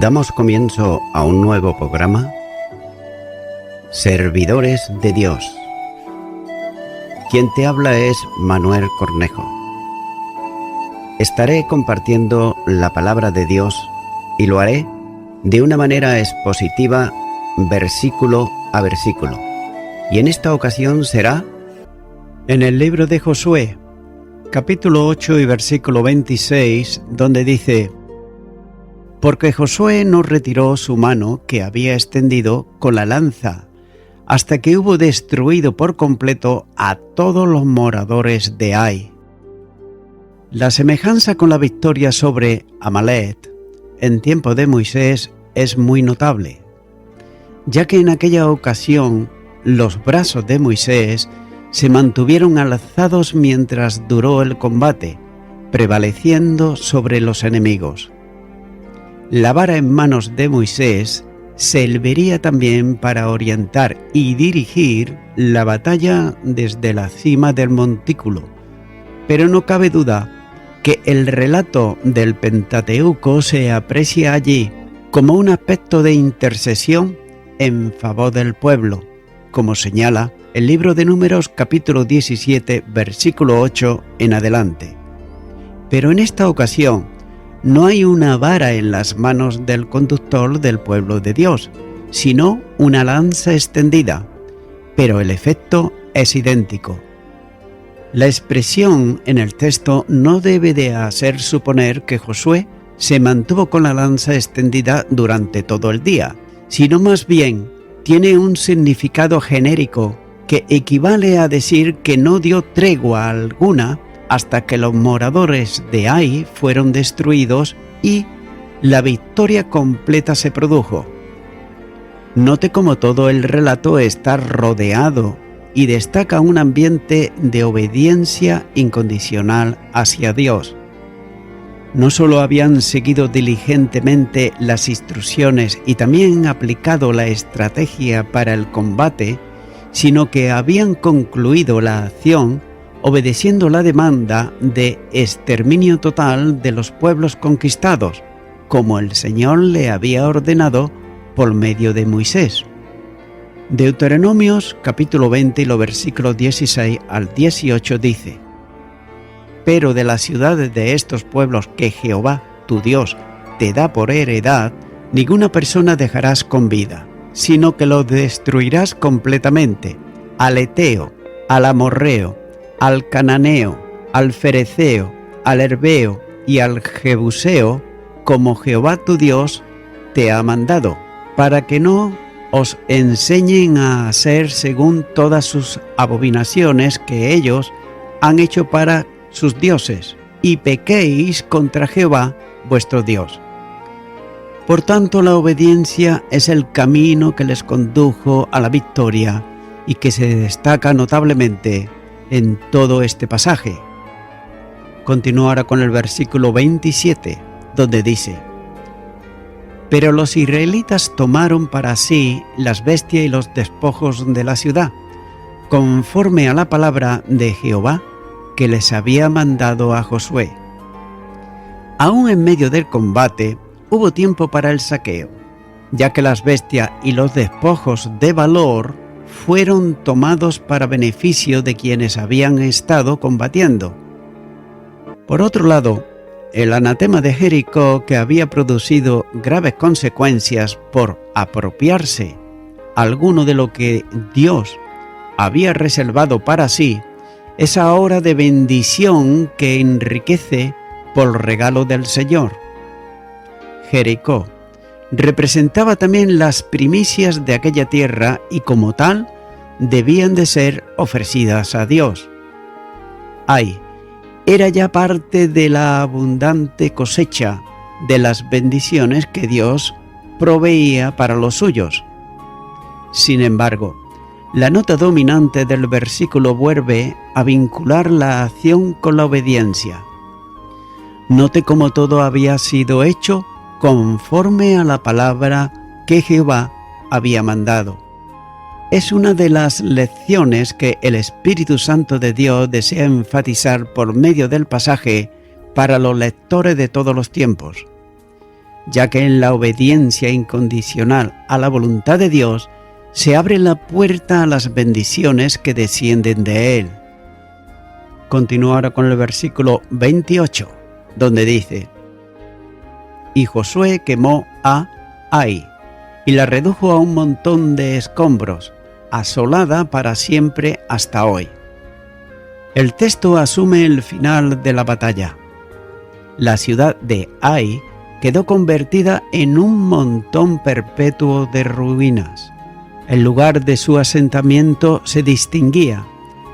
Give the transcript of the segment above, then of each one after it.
Damos comienzo a un nuevo programa, Servidores de Dios. Quien te habla es Manuel Cornejo. Estaré compartiendo la palabra de Dios y lo haré de una manera expositiva, versículo a versículo. Y en esta ocasión será en el libro de Josué, capítulo 8 y versículo 26, donde dice: Porque Josué no retiró su mano que había extendido con la lanza, hasta que hubo destruido por completo a todos los moradores de Ai. La semejanza con la victoria sobre Amalek en tiempo de Moisés es muy notable, ya que en aquella ocasión los brazos de Moisés se mantuvieron alzados mientras duró el combate, prevaleciendo sobre los enemigos. La vara en manos de Moisés serviría también para orientar y dirigir la batalla desde la cima del montículo, pero no cabe duda que el relato del Pentateuco se aprecia allí como un aspecto de intercesión en favor del pueblo, como señala el libro de Números capítulo 17, versículo 8 en adelante. Pero en esta ocasión no hay una vara en las manos del conductor del pueblo de Dios, sino una lanza extendida, pero el efecto es idéntico. La expresión en el texto no debe de hacer suponer que Josué se mantuvo con la lanza extendida durante todo el día, sino más bien tiene un significado genérico que equivale a decir que no dio tregua alguna hasta que los moradores de Ai fueron destruidos y la victoria completa se produjo. Note cómo todo el relato está rodeado y destaca un ambiente de obediencia incondicional hacia Dios. No solo habían seguido diligentemente las instrucciones y también aplicado la estrategia para el combate, sino que habían concluido la acción obedeciendo la demanda de exterminio total de los pueblos conquistados, como el Señor le había ordenado por medio de Moisés. Deuteronomios capítulo 20 y los versículos 16 al 18 dice: Pero de las ciudades de estos pueblos que Jehová, tu Dios, te da por heredad, ninguna persona dejarás con vida, sino que lo destruirás completamente, al Eteo, al Amorreo, al Cananeo, al Fereceo, al Herbeo y al Jebuseo, como Jehová tu Dios te ha mandado, para que no os enseñen a hacer según todas sus abominaciones que ellos han hecho para sus dioses, y pequéis contra Jehová vuestro Dios. Por tanto, la obediencia es el camino que les condujo a la victoria y que se destaca notablemente en todo este pasaje. Continúa ahora con el versículo 27, donde dice: Pero los israelitas tomaron para sí las bestias y los despojos de la ciudad, conforme a la palabra de Jehová que les había mandado a Josué. Aún en medio del combate hubo tiempo para el saqueo, ya que las bestias y los despojos de valor fueron tomados para beneficio de quienes habían estado combatiendo. Por otro lado, el anatema de Jericó, que había producido graves consecuencias por apropiarse alguno de lo que Dios había reservado para sí, es ahora de bendición que enriquece por regalo del Señor. Jericó representaba también las primicias de aquella tierra y como tal debían de ser ofrecidas a Dios. Ai era ya parte de la abundante cosecha de las bendiciones que Dios proveía para los suyos. Sin embargo, la nota dominante del versículo vuelve a vincular la acción con la obediencia. Note cómo todo había sido hecho conforme a la palabra que Jehová había mandado. Es una de las lecciones que el Espíritu Santo de Dios desea enfatizar por medio del pasaje para los lectores de todos los tiempos. ya que en la obediencia incondicional a la voluntad de Dios se abre la puerta a las bendiciones que descienden de Él. Continúa ahora con el versículo 28, donde dice: Y Josué quemó a Ai y la redujo a un montón de escombros, asolada para siempre hasta hoy. El texto asume el final de la batalla. La ciudad de Ai quedó convertida en un montón perpetuo de ruinas. El lugar de su asentamiento se distinguía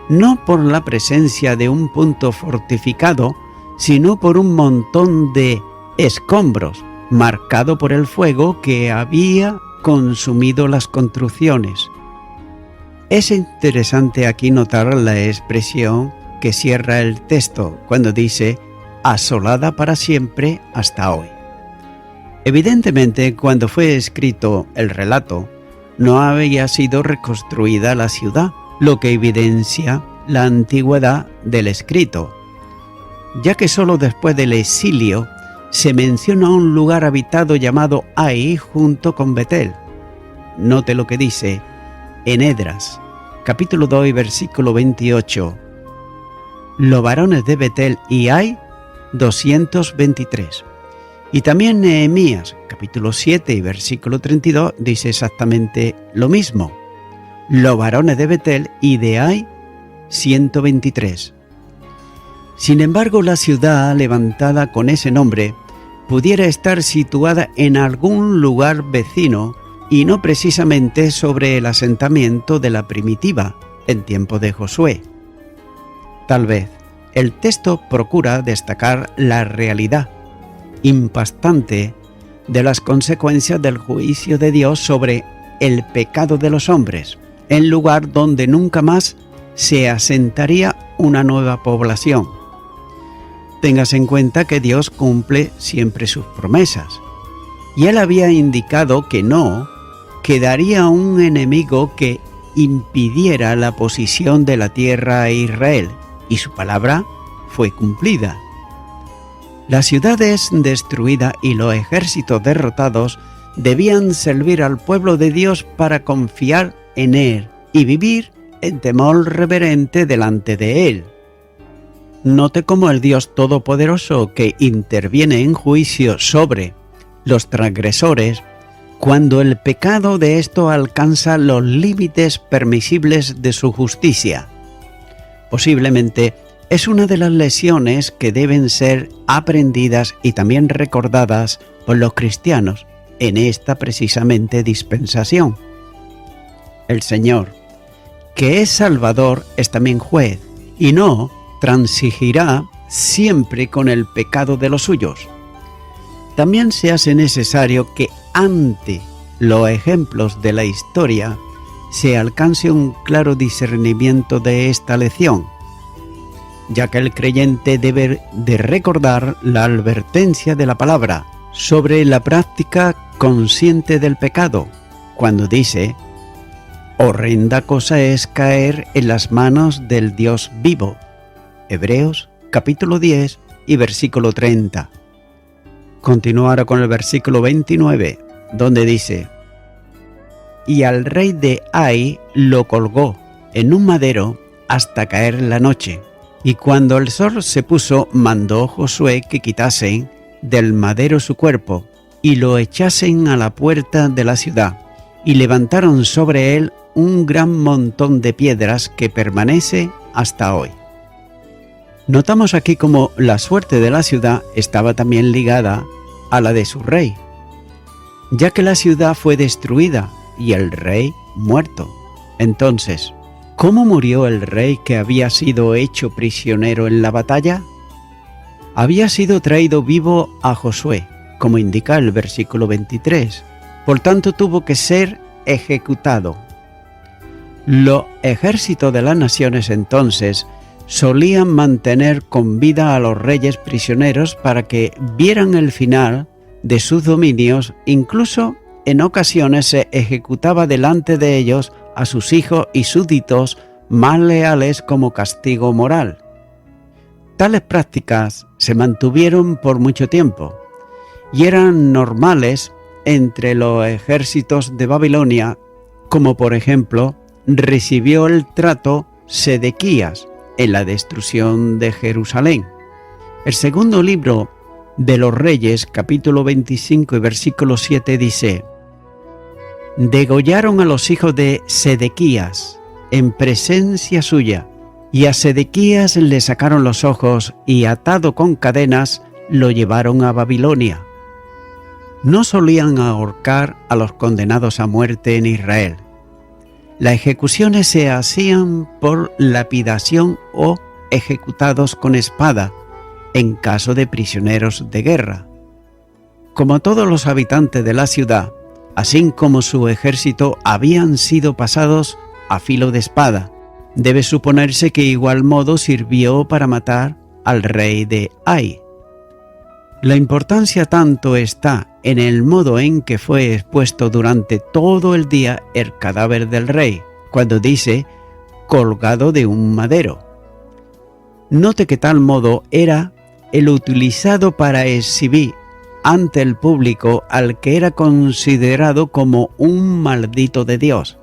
no por la presencia de un punto fortificado, sino por un montón de escombros, marcado por el fuego que había consumido las construcciones. Es interesante aquí notar la expresión que cierra el texto cuando dice asolada para siempre hasta hoy. Evidentemente, cuando fue escrito el relato, no había sido reconstruida la ciudad, lo que evidencia la antigüedad del escrito, ya que solo después del exilio se menciona un lugar habitado llamado Ai junto con Betel. Note lo que dice en Esdras, capítulo 2, versículo 28. Los varones de Betel y Ai, 223. Y también Nehemías, capítulo 7 y versículo 32, dice exactamente lo mismo. Los varones de Betel y de Ai, 123. Sin embargo, la ciudad levantada con ese nombre pudiera estar situada en algún lugar vecino y no precisamente sobre el asentamiento de la primitiva en tiempo de Josué. Tal vez el texto procura destacar la realidad impactante de las consecuencias del juicio de Dios sobre el pecado de los hombres, en lugar donde nunca más se asentaría una nueva población. Téngase en cuenta que Dios cumple siempre sus promesas, y Él había indicado que no quedaría un enemigo que impidiera la posesión de la tierra a Israel, y su palabra fue cumplida. La ciudad es destruida y los ejércitos derrotados debían servir al pueblo de Dios para confiar en Él y vivir en temor reverente delante de Él. Note cómo el Dios Todopoderoso que interviene en juicio sobre los transgresores cuando el pecado de esto alcanza los límites permisibles de su justicia. Posiblemente es una de las lecciones que deben ser aprendidas y también recordadas por los cristianos en esta precisamente dispensación. El Señor, que es Salvador, es también juez y no transigirá siempre con el pecado de los suyos. También se hace necesario que ante los ejemplos de la historia se alcance un claro discernimiento de esta lección, ya que el creyente debe de recordar la advertencia de la palabra sobre la práctica consciente del pecado, cuando dice: horrenda cosa es caer en las manos del Dios vivo. Hebreos capítulo 10 y versículo 30. Continúa ahora con el versículo 29, donde dice: y al rey de Ai lo colgó en un madero hasta caer la noche. Y cuando el sol se puso, mandó Josué que quitasen del madero su cuerpo y lo echasen a la puerta de la ciudad, y levantaron sobre él un gran montón de piedras que permanece hasta hoy. Notamos aquí cómo la suerte de la ciudad estaba también ligada a la de su rey, ya que la ciudad fue destruida y el rey muerto. Entonces, ¿cómo murió el rey que había sido hecho prisionero en la batalla? Había sido traído vivo a Josué, como indica el versículo 23. Por tanto, tuvo que ser ejecutado. Los ejércitos de las naciones entonces solían mantener con vida a los reyes prisioneros para que vieran el final de sus dominios. Incluso en ocasiones se ejecutaba delante de ellos a sus hijos y súbditos más leales como castigo moral. Tales prácticas se mantuvieron por mucho tiempo y eran normales entre los ejércitos de Babilonia, como por ejemplo recibió el trato Sedequías en la destrucción de Jerusalén. El segundo libro de los Reyes, capítulo 25 y versículo 7 dice: degollaron a los hijos de Sedequías en presencia suya, y a Sedequías le sacaron los ojos y atado con cadenas lo llevaron a Babilonia. No solían ahorcar a los condenados a muerte en Israel. Las ejecuciones se hacían por lapidación o ejecutados con espada en caso de prisioneros de guerra. Como todos los habitantes de la ciudad, así como su ejército, habían sido pasados a filo de espada, debe suponerse que igual modo sirvió para matar al rey de Ai. La importancia tanto está en el modo en que fue expuesto durante todo el día el cadáver del rey, cuando dice colgado de un madero. Note que tal modo era el utilizado para exhibir ante el público al que era considerado como un maldito de Dios.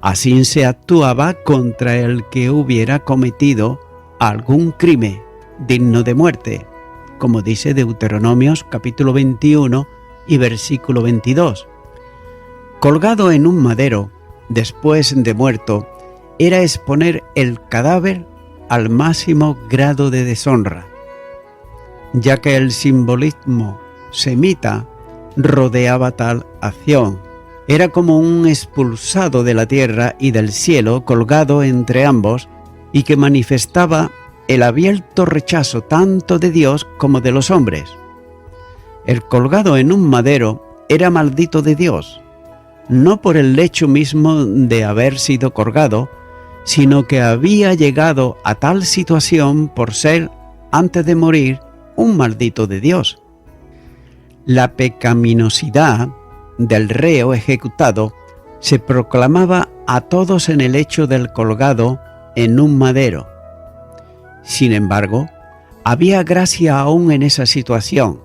Así se actuaba contra el que hubiera cometido algún crimen digno de muerte, como dice Deuteronomios capítulo 21 y versículo 22. Colgado en un madero, después de muerto, era exponer el cadáver al máximo grado de deshonra, ya que el simbolismo semita rodeaba tal acción. Era como un expulsado de la tierra y del cielo colgado entre ambos, y que manifestaba el abierto rechazo tanto de Dios como de los hombres. El colgado en un madero era maldito de Dios, no por el hecho mismo de haber sido colgado, sino que había llegado a tal situación por ser, antes de morir, un maldito de Dios. La pecaminosidad del reo ejecutado se proclamaba a todos en el hecho del colgado en un madero. Sin embargo, había gracia aún en esa situación,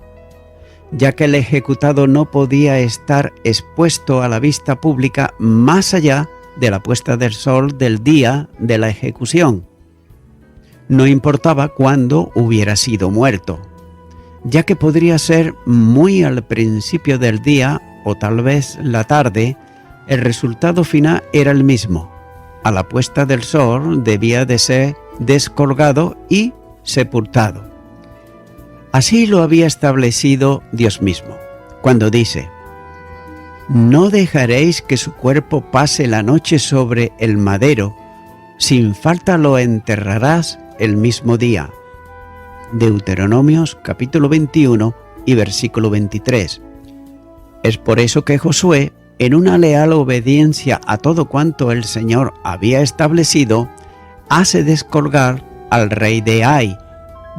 ya que el ejecutado no podía estar expuesto a la vista pública más allá de la puesta del sol del día de la ejecución. No importaba cuándo hubiera sido muerto, ya que podría ser muy al principio del día o tal vez la tarde. El resultado final era el mismo. A la puesta del sol debía de ser descolgado y sepultado. Así lo había establecido Dios mismo, cuando dice: no dejaréis que su cuerpo pase la noche sobre el madero, sin falta lo enterrarás el mismo día. Deuteronomios capítulo 21 y versículo 23. Es por eso que Josué, en una leal obediencia a todo cuanto el Señor había establecido, hace descolgar al rey de Ai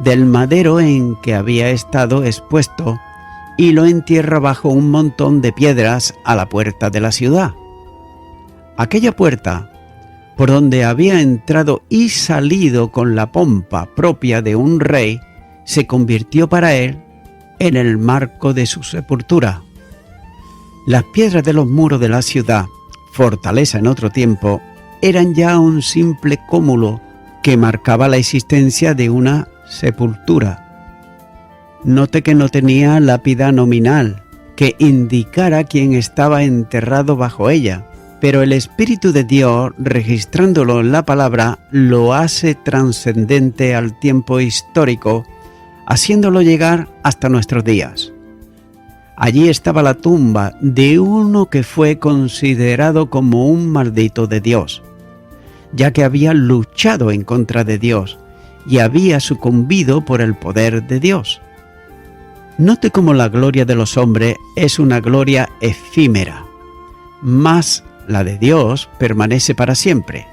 del madero en que había estado expuesto y lo entierra bajo un montón de piedras a la puerta de la ciudad. Aquella puerta, por donde había entrado y salido con la pompa propia de un rey, se convirtió para él en el marco de su sepultura. Las piedras de los muros de la ciudad, fortaleza en otro tiempo, eran ya un simple cúmulo que marcaba la existencia de una sepultura. Note que no tenía lápida nominal que indicara quién estaba enterrado bajo ella, pero el Espíritu de Dios, registrándolo en la palabra, lo hace trascendente al tiempo histórico, haciéndolo llegar hasta nuestros días. Allí estaba la tumba de uno que fue considerado como un maldito de Dios, ya que había luchado en contra de Dios y había sucumbido por el poder de Dios. Note cómo la gloria de los hombres es una gloria efímera, mas la de Dios permanece para siempre.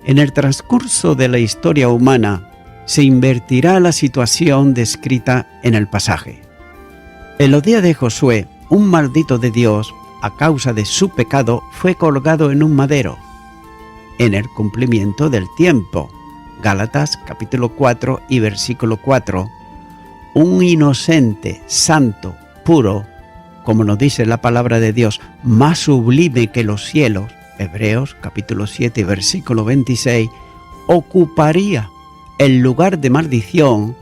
En el transcurso de la historia humana se invertirá la situación descrita en el pasaje. En los días de Josué, un maldito de Dios, a causa de su pecado, fue colgado en un madero, en el cumplimiento del tiempo. Gálatas capítulo 4 y versículo 4. un inocente, santo, puro, como nos dice la palabra de Dios, más sublime que los cielos, Hebreos capítulo 7, versículo 26, ocuparía el lugar de maldición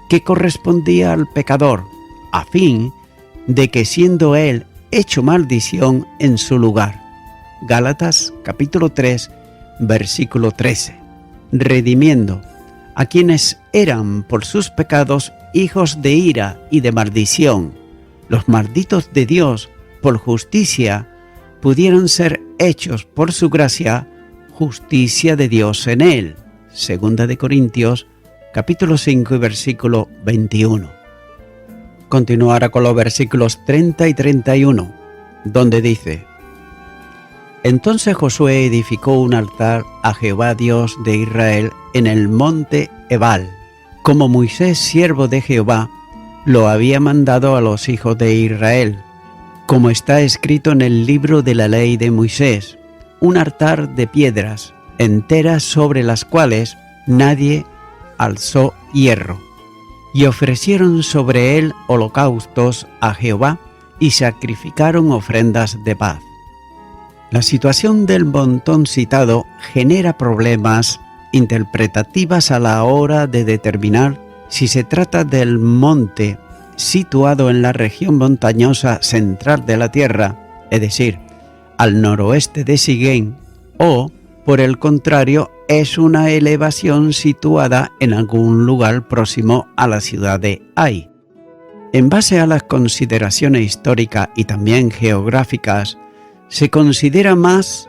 que correspondía al pecador, a fin de que siendo él hecho maldición en su lugar. Gálatas capítulo 3, versículo 13. Redimiendo a quienes eran por sus pecados hijos de ira y de maldición, los malditos de Dios por justicia pudieran ser hechos por su gracia justicia de Dios en él. Segunda de Corintios capítulo 5 y versículo 21. Continuará con los versículos 30 y 31, donde dice: Entonces Josué edificó un altar a Jehová Dios de Israel en el monte Ebal, como Moisés, siervo de Jehová, lo había mandado a los hijos de Israel, como está escrito en el libro de la ley de Moisés, un altar de piedras enteras sobre las cuales nadie alzó hierro. Y ofrecieron sobre él holocaustos a Jehová y sacrificaron ofrendas de paz. La situación del montón citado genera problemas interpretativas a la hora de determinar si se trata del monte situado en la región montañosa central de la tierra, es decir, al noroeste de Siquem, o, por el contrario, es una elevación situada en algún lugar próximo a la ciudad de Ai. En base a las consideraciones históricas y también geográficas, se considera más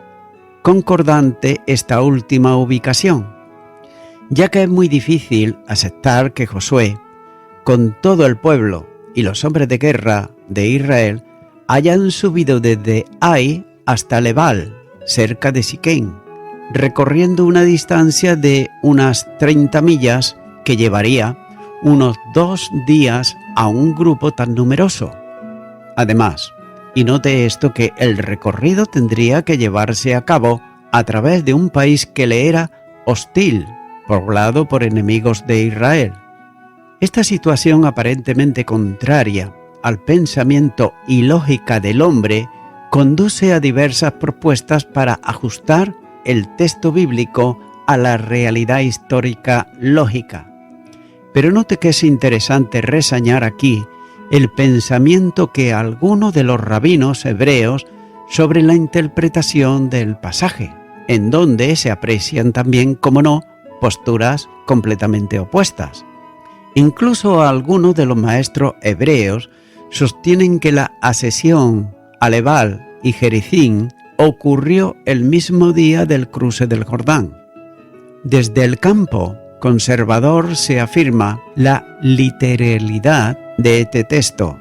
concordante esta última ubicación, ya que es muy difícil aceptar que Josué, con todo el pueblo y los hombres de guerra de Israel, hayan subido desde Ai hasta Ebal, cerca de Siquem, recorriendo una distancia de unas 30 millas que llevaría unos 2 días a un grupo tan numeroso. Además, y note esto, que el recorrido tendría que llevarse a cabo a través de un país que le era hostil, poblado por enemigos de Israel. Esta situación aparentemente contraria al pensamiento y lógica del hombre conduce a diversas propuestas para ajustar el texto bíblico a la realidad histórica lógica. Pero note que es interesante reseñar aquí el pensamiento que algunos de los rabinos hebreos sobre la interpretación del pasaje, en donde se aprecian también, como no, posturas completamente opuestas. Incluso algunos de los maestros hebreos sostienen que la ascensión a Ebal y Gerizim ocurrió el mismo día del cruce del Jordán. Desde el campo conservador se afirma la literalidad de este texto,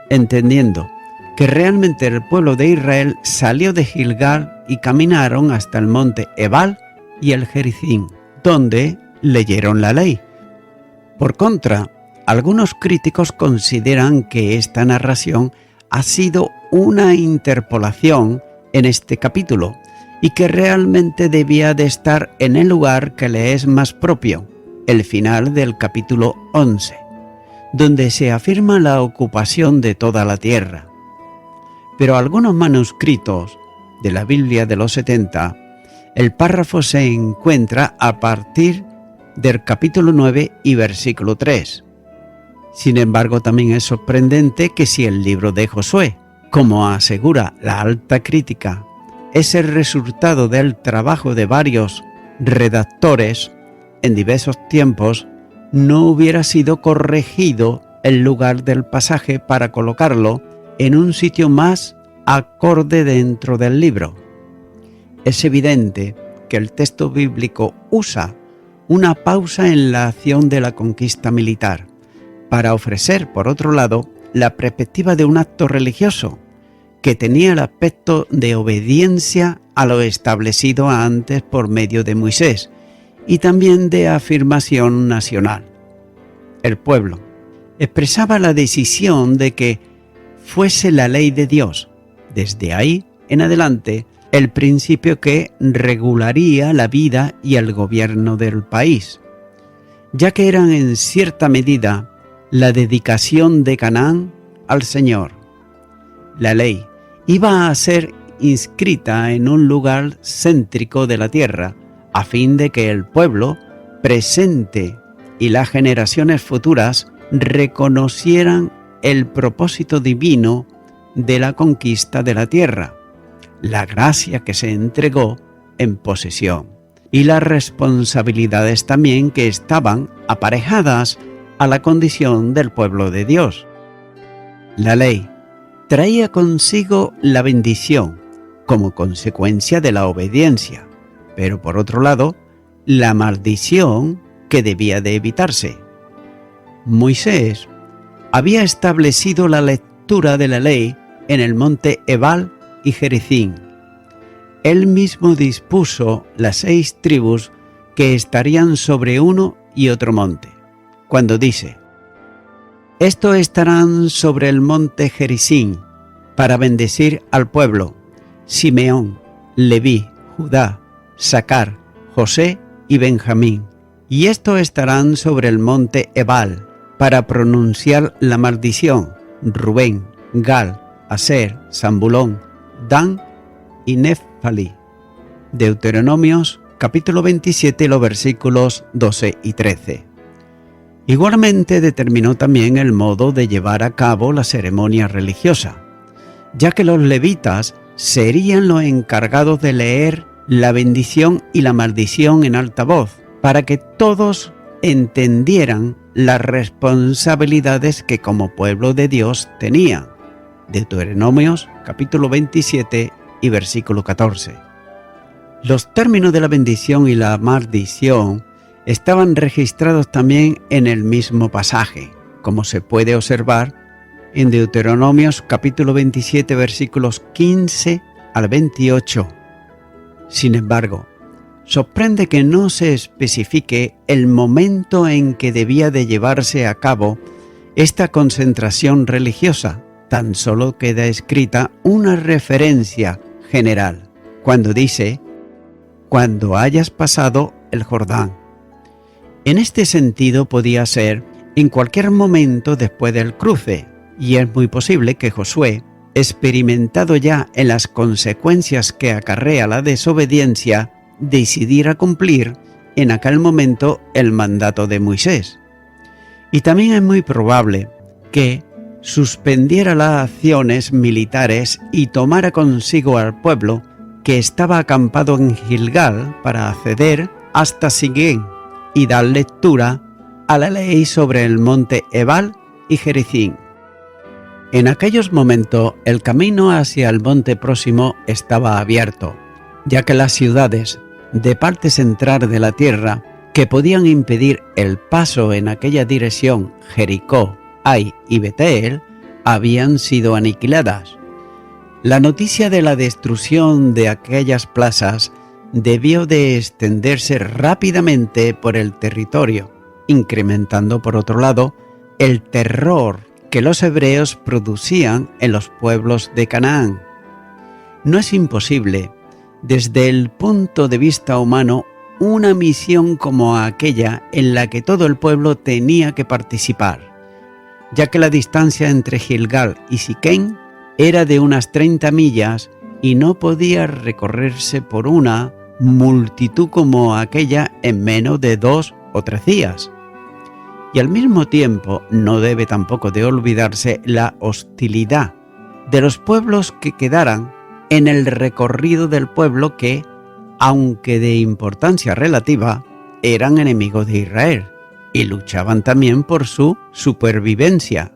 entendiendo que realmente el pueblo de Israel salió de Gilgal y caminaron hasta el monte Ebal y el Gerizim, donde leyeron la ley. Por contra, algunos críticos consideran que esta narración ha sido una interpolación en este capítulo y que realmente debía de estar en el lugar que le es más propio, el final del capítulo 11, donde se afirma la ocupación de toda la tierra. Pero algunos manuscritos de la Biblia de los 70, el párrafo se encuentra a partir del capítulo 9 y versículo 3. Sin embargo, también es sorprendente que si el libro de Josué, como asegura la alta crítica, es el resultado del trabajo de varios redactores en diversos tiempos, no hubiera sido corregido el lugar del pasaje para colocarlo en un sitio más acorde dentro del libro. Es evidente que el texto bíblico usa una pausa en la acción de la conquista militar para ofrecer, por otro lado, la perspectiva de un acto religioso que tenía el aspecto de obediencia a lo establecido antes por medio de Moisés y también de afirmación nacional. El pueblo expresaba la decisión de que fuese la ley de Dios, desde ahí en adelante, el principio que regularía la vida y el gobierno del país, ya que eran en cierta medida la dedicación de Canaán al Señor. La ley iba a ser inscrita en un lugar céntrico de la tierra, a fin de que el pueblo presente y las generaciones futuras reconocieran el propósito divino de la conquista de la tierra, la gracia que se entregó en posesión y las responsabilidades también que estaban aparejadas a la condición del pueblo de Dios. La ley traía consigo la bendición como consecuencia de la obediencia, pero por otro lado, la maldición que debía de evitarse. Moisés había establecido la lectura de la ley en el monte Ebal y Gerizim. Él mismo dispuso las 6 tribus que estarían sobre uno y otro monte, cuando dice: «Estos estarán sobre el monte Gerizim para bendecir al pueblo: Simeón, Leví, Judá, Sacar, José y Benjamín. Y estos estarán sobre el monte Ebal para pronunciar la maldición: Rubén, Gad, Aser, Zabulón, Dan y Neftali». Deuteronomios capítulo 27, los versículos 12 y 13. Igualmente determinó también el modo de llevar a cabo la ceremonia religiosa, ya que los levitas serían los encargados de leer la bendición y la maldición en alta voz, para que todos entendieran las responsabilidades que como pueblo de Dios tenían. Deuteronomios capítulo 27 y versículo 14. Los términos de la bendición y la maldición estaban registrados también en el mismo pasaje, como se puede observar en Deuteronomios capítulo 27 versículos 15 al 28. Sin embargo, sorprende que no se especifique el momento en que debía de llevarse a cabo esta concentración religiosa. Tan solo queda escrita una referencia general, cuando dice: «Cuando hayas pasado el Jordán». En este sentido podía ser en cualquier momento después del cruce, y es muy posible que Josué, experimentado ya en las consecuencias que acarrea la desobediencia, decidiera cumplir en aquel momento el mandato de Moisés. Y también es muy probable que suspendiera las acciones militares y tomara consigo al pueblo que estaba acampado en Gilgal para acceder hasta Siguén y dar lectura a la ley sobre el monte Ebal y Gerizim. En aquellos momentos el camino hacia el monte próximo estaba abierto, ya que las ciudades de parte central de la tierra que podían impedir el paso en aquella dirección, Jericó, Ai y Betel, habían sido aniquiladas. La noticia de la destrucción de aquellas plazas debió de extenderse rápidamente por el territorio, incrementando por otro lado el terror que los hebreos producían en los pueblos de Canaán. No es imposible, desde el punto de vista humano, una misión como aquella en la que todo el pueblo tenía que participar, ya que la distancia entre Gilgal y Siquén era de unas 30 millas y no podía recorrerse por una multitud como aquella en menos de 2 o 3 días. Y al mismo tiempo no debe tampoco de olvidarse la hostilidad de los pueblos que quedaran en el recorrido del pueblo que, aunque de importancia relativa, eran enemigos de Israel y luchaban también por su supervivencia.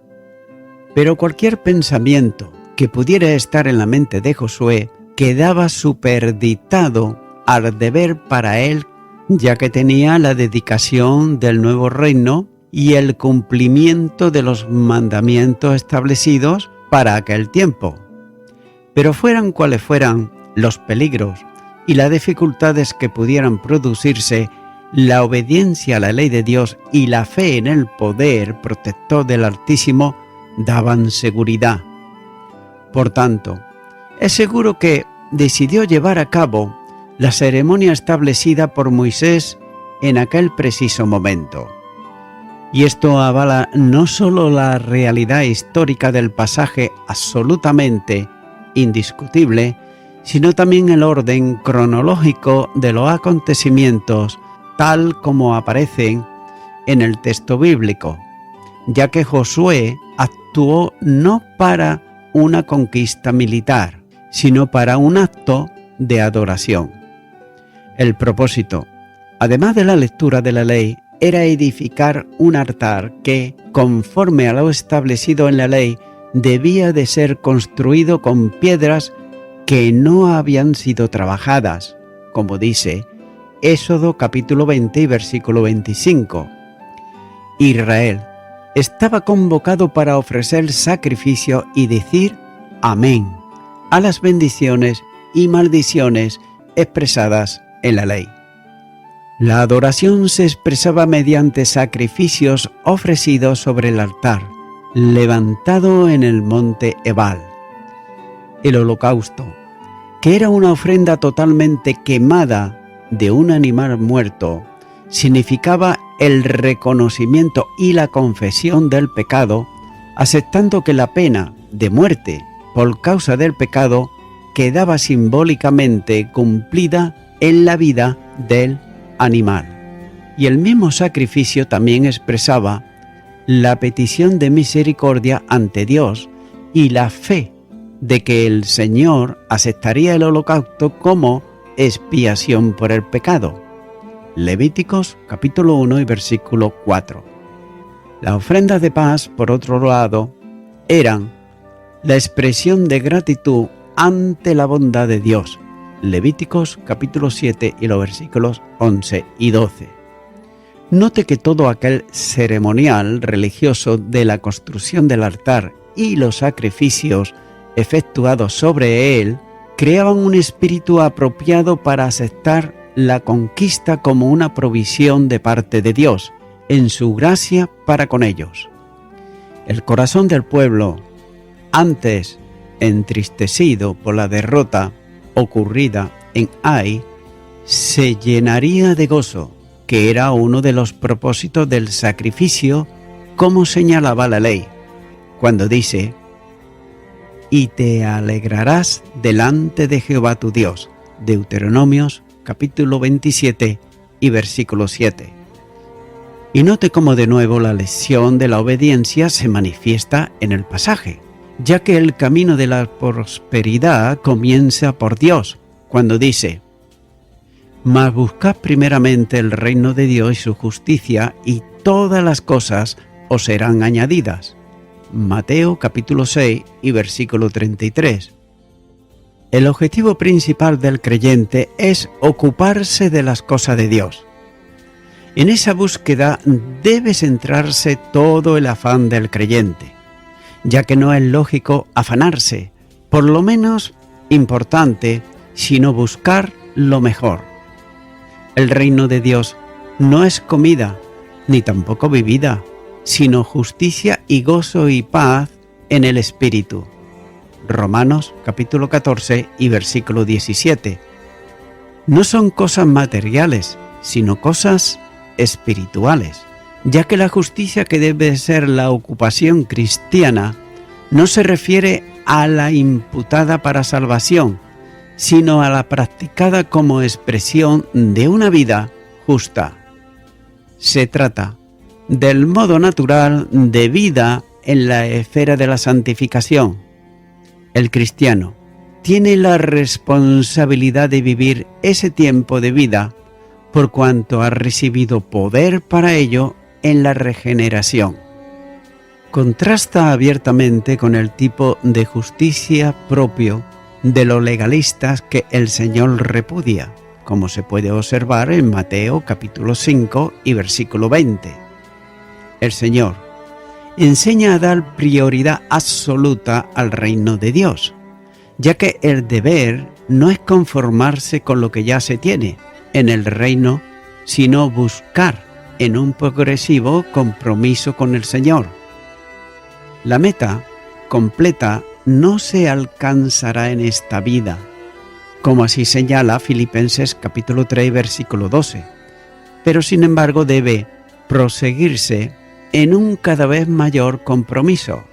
Pero cualquier pensamiento que pudiera estar en la mente de Josué quedaba superditado al deber para él, ya que tenía la dedicación del nuevo reino y el cumplimiento de los mandamientos establecidos para aquel tiempo. Pero fueran cuales fueran los peligros y las dificultades que pudieran producirse, la obediencia a la ley de Dios y la fe en el poder protector del Altísimo daban seguridad. Por tanto, es seguro que decidió llevar a cabo la ceremonia establecida por Moisés en aquel preciso momento. Y esto avala no solo la realidad histórica del pasaje absolutamente indiscutible, sino también el orden cronológico de los acontecimientos tal como aparecen en el texto bíblico, ya que Josué actuó no para una conquista militar, sino para un acto de adoración. El propósito, además de la lectura de la ley, era edificar un altar que, conforme a lo establecido en la ley, debía de ser construido con piedras que no habían sido trabajadas, como dice Éxodo capítulo 20 y versículo 25. Israel estaba convocado para ofrecer sacrificio y decir amén a las bendiciones y maldiciones expresadas en la ley. La adoración se expresaba mediante sacrificios ofrecidos sobre el altar, levantado en el monte Ebal. El holocausto, que era una ofrenda totalmente quemada de un animal muerto, significaba el reconocimiento y la confesión del pecado, aceptando que la pena de muerte por causa del pecado quedaba simbólicamente cumplida en la vida del animal. Y el mismo sacrificio también expresaba la petición de misericordia ante Dios y la fe de que el Señor aceptaría el holocausto como expiación por el pecado. Levíticos capítulo 1 y versículo 4. Las ofrendas de paz, por otro lado, eran la expresión de gratitud ante la bondad de Dios. Levíticos capítulo 7 y los versículos 11 y 12. Note que todo aquel ceremonial religioso de la construcción del altar y los sacrificios efectuados sobre él creaban un espíritu apropiado para aceptar la conquista como una provisión de parte de Dios en su gracia para con ellos. El corazón del pueblo, antes entristecido por la derrota ocurrida en Ai, se llenaría de gozo, que era uno de los propósitos del sacrificio, como señalaba la ley, cuando dice: y te alegrarás delante de Jehová tu Dios. Deuteronomios capítulo 27 y versículo 7. Y note cómo de nuevo la lección de la obediencia se manifiesta en el pasaje, ya que el camino de la prosperidad comienza por Dios, cuando dice: mas buscad primeramente el reino de Dios y su justicia, y todas las cosas os serán añadidas. Mateo capítulo 6 y versículo 33. El objetivo principal del creyente es ocuparse de las cosas de Dios. En esa búsqueda debe centrarse todo el afán del creyente, ya que no es lógico afanarse, por lo menos importante, sino buscar lo mejor. El reino de Dios no es comida, ni tampoco bebida, sino justicia y gozo y paz en el Espíritu. Romanos capítulo 14 y versículo 17. No son cosas materiales, sino cosas espirituales, ya que la justicia que debe ser la ocupación cristiana no se refiere a la imputada para salvación, sino a la practicada como expresión de una vida justa. Se trata del modo natural de vida en la esfera de la santificación. El cristiano tiene la responsabilidad de vivir ese tiempo de vida por cuanto ha recibido poder para ello en la regeneración. Contrasta abiertamente con el tipo de justicia propio de los legalistas que el Señor repudia, como se puede observar en Mateo capítulo 5 y versículo 20. El Señor enseña a dar prioridad absoluta al reino de Dios, ya que el deber no es conformarse con lo que ya se tiene en el reino, sino buscar en un progresivo compromiso con el Señor. La meta completa no se alcanzará en esta vida, como así señala Filipenses capítulo 3 versículo 12, pero sin embargo debe proseguirse en un cada vez mayor compromiso.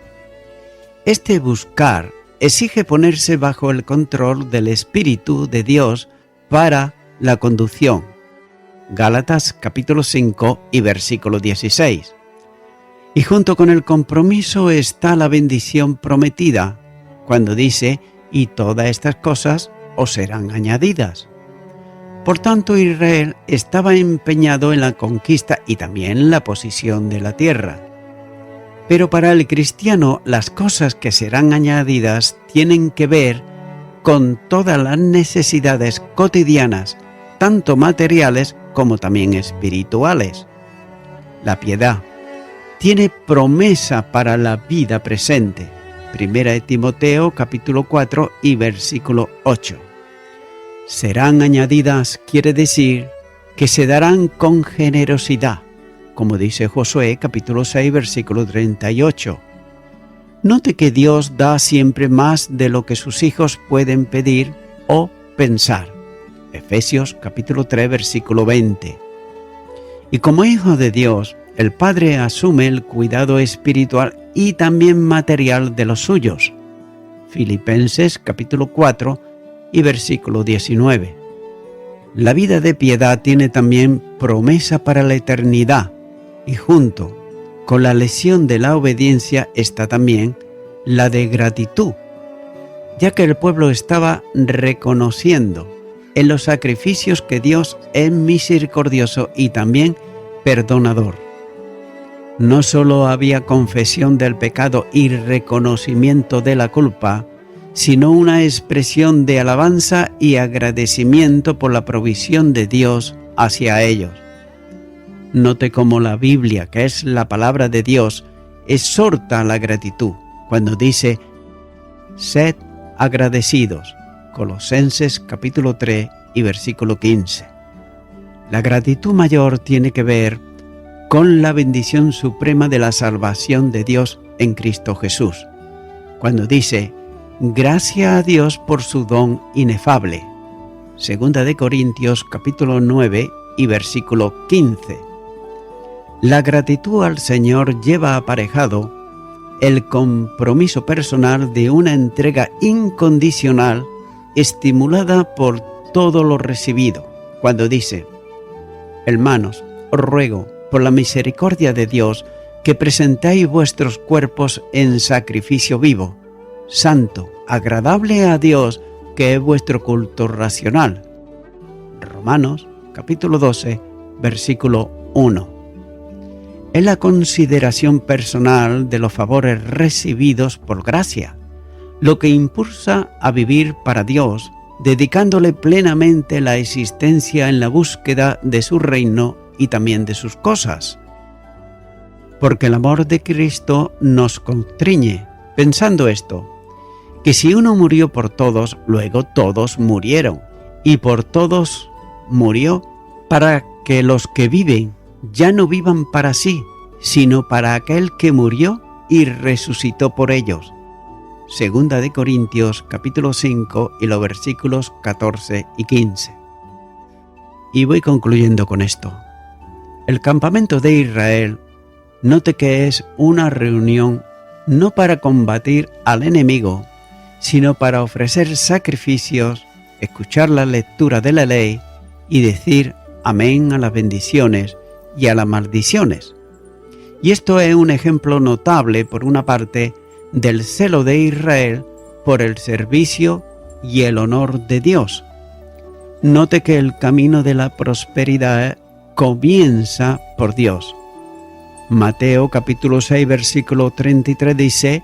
Este buscar exige ponerse bajo el control del Espíritu de Dios para la conducción. Gálatas capítulo 5 y versículo 16. Y junto con el compromiso está la bendición prometida, cuando dice, y todas estas cosas os serán añadidas. Por tanto, Israel estaba empeñado en la conquista y también la posesión de la tierra. Pero para el cristiano, las cosas que serán añadidas tienen que ver con todas las necesidades cotidianas, tanto materiales como también espirituales. La piedad tiene promesa para la vida presente. Primera de Timoteo capítulo 4 y versículo 8. Serán añadidas quiere decir que se darán con generosidad, como dice Josué capítulo 6 versículo 38. Note que Dios da siempre más de lo que sus hijos pueden pedir o pensar. Efesios capítulo 3 versículo 20. Y como hijo de Dios, el Padre asume el cuidado espiritual y también material de los suyos. Filipenses capítulo 4 y versículo 19. La vida de piedad tiene también promesa para la eternidad y junto con la lesión de la obediencia está también la de gratitud, ya que el pueblo estaba reconociendo en los sacrificios que Dios es misericordioso y también perdonador. No solo había confesión del pecado y reconocimiento de la culpa, sino una expresión de alabanza y agradecimiento por la provisión de Dios hacia ellos. Note cómo la Biblia, que es la palabra de Dios, exhorta a la gratitud cuando dice, sed agradecidos. Colosenses capítulo 3 y versículo 15. La gratitud mayor tiene que ver con la bendición suprema de la salvación de Dios en Cristo Jesús, cuando dice, gracias a Dios por su don inefable. Segunda de Corintios capítulo 9 y versículo 15. La gratitud al Señor lleva aparejado el compromiso personal de una entrega incondicional estimulada por todo lo recibido, cuando dice, hermanos, os ruego por la misericordia de Dios que presentéis vuestros cuerpos en sacrificio vivo, santo, agradable a Dios, que es vuestro culto racional. Romanos capítulo 12, versículo 1. Es la consideración personal de los favores recibidos por gracia, lo que impulsa a vivir para Dios, dedicándole plenamente la existencia en la búsqueda de su reino y también de sus cosas. Porque el amor de Cristo nos constriñe, pensando esto, que si uno murió por todos, luego todos murieron, y por todos murió, para que los que viven ya no vivan para sí, sino para aquel que murió y resucitó por ellos. Segunda de Corintios capítulo 5 y los versículos 14 y 15. Y voy concluyendo con esto. El campamento de Israel, note que es una reunión no para combatir al enemigo, sino para ofrecer sacrificios, escuchar la lectura de la ley y decir amén a las bendiciones y a las maldiciones. Y esto es un ejemplo notable, por una parte, del celo de Israel por el servicio y el honor de Dios. Note que el camino de la prosperidad comienza por Dios. Mateo capítulo 6 versículo 33 dice,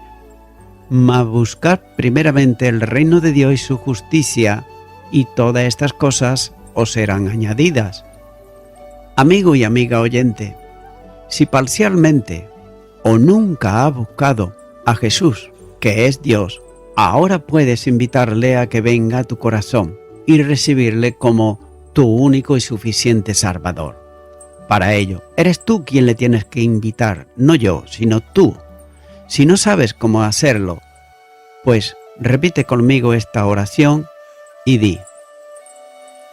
mas buscad primeramente el reino de Dios y su justicia, y todas estas cosas os serán añadidas. Amigo y amiga oyente, si parcialmente o nunca has buscado a Jesús, que es Dios, ahora puedes invitarle a que venga a tu corazón y recibirle como tu único y suficiente Salvador. Para ello, eres tú quien le tienes que invitar, no yo, sino tú. Si no sabes cómo hacerlo, pues repite conmigo esta oración y di: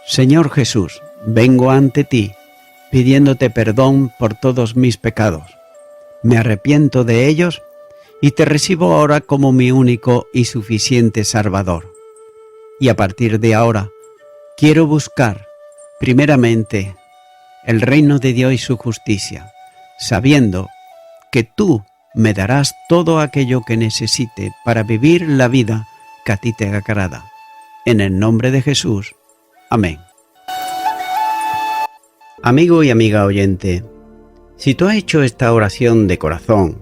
Señor Jesús, vengo ante ti, pidiéndote perdón por todos mis pecados. Me arrepiento de ellos y te recibo ahora como mi único y suficiente Salvador. Y a partir de ahora, quiero buscar, primeramente, el reino de Dios y su justicia, sabiendo que tú me darás todo aquello que necesite para vivir la vida que a ti te agrada. En el nombre de Jesús. Amén. Amigo y amiga oyente, si tú has hecho esta oración de corazón,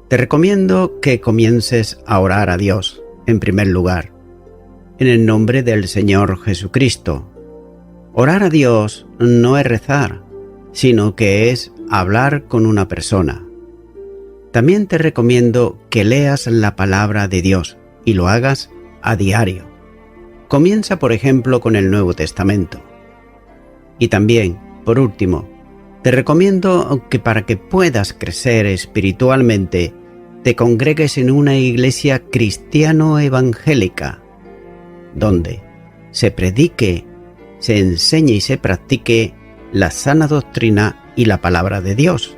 te recomiendo que comiences a orar a Dios, en primer lugar, en el nombre del Señor Jesucristo. Orar a Dios no es rezar, sino que es hablar con una persona. También te recomiendo que leas la palabra de Dios y lo hagas a diario. Comienza, por ejemplo, con el Nuevo Testamento. Y también, por último, te recomiendo que para que puedas crecer espiritualmente, te congregues en una iglesia cristiano-evangélica, donde se predique, se enseñe y se practique la sana doctrina y la palabra de Dios.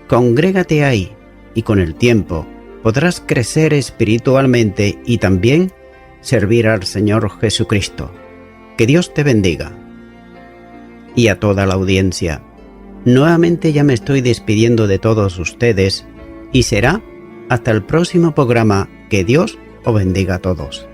Congrégate ahí y con el tiempo podrás crecer espiritualmente y también servir al Señor Jesucristo. Que Dios te bendiga. Y a toda la audiencia, nuevamente ya me estoy despidiendo de todos ustedes y será hasta el próximo programa. Que Dios os bendiga a todos.